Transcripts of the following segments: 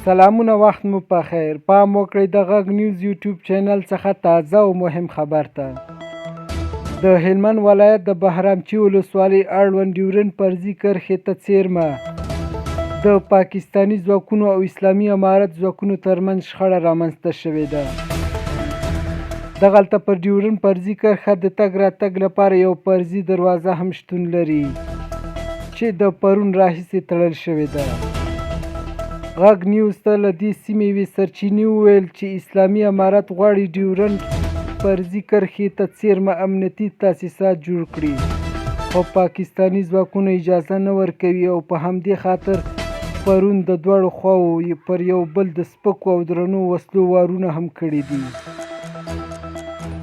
سلامونه وخت مو په خیر. پام وکړئ د غږ نیوز یوټیوب چینل څخه تازه او مهم خبر ته. د هلمند ولایت د بهرامچی ولسوالۍ اړوند ډیورنډ فرضي کرښې ته څیرمه د پاکستاني ځواکونو او اسلامي امارت ځواکونو ترمنځ شخړه رامنځته شوې ده. دغلته پر ډیورنډ فرضي کرښه د تګ راتګ لپاره یو فرضي دروازه هم شتون لري چې د پرون راهیسې تړل شوې ده. غږ نیوز ته له دې سیمې یوې سرچینې وویل چې اسلامي امارت غواړي ډیورنډ فرضي کرښې ته څیرمه امنیتي تاسیسات جوړ کړي، خو پاکستاني ځواکونه اجازه نه ورکوي او په همدې خاطر پرون د دواړو خواوو پر یو بل د سپکو او درنو وسلو وارونه هم کړي دي.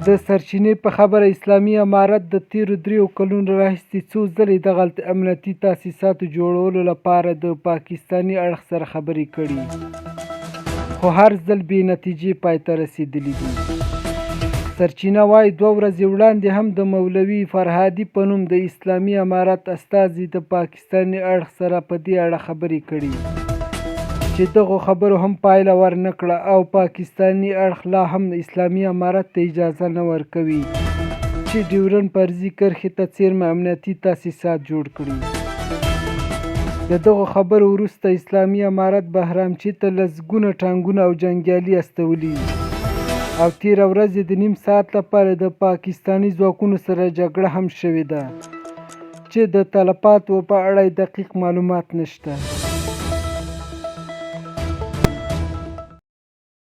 د سرچینې په خبره اسلامي امارت د تیرو 3 کلونو راهیسې څو ځلې دغلته امنیتي تاسیساتو جوړولو لپاره د پاکستاني اړخ سره خبرې کړي، خو هر ځل بې نتیجې پای ته رسېدلي دي. سرچینه وایي 2 ورځې وړاندې هم د مولوي فرهادي په نوم د اسلامي امارت استازي د پاکستاني اړخ سره په دې اړه خبرې کړي چې دغو خبرو هم پایله ورنه کړه او پاکستاني اړخ لا هم اسلامي امارت ته اجازه نه ورکوي چې ډیورنډ فرضي کرښې ته څیرمه امنیتي تاسیسات جوړ کړي. د دغو خبرو وروسته اسلامي امارت بهرامچی ته لسګونه ټانکونه او جنګیالي استولي او تیره ورځ د نیم ساعت لپاره د پاکستاني ځواکونو سره جګړه هم شوې ده چې د تلفاتو په اړه دقیق معلومات نشته.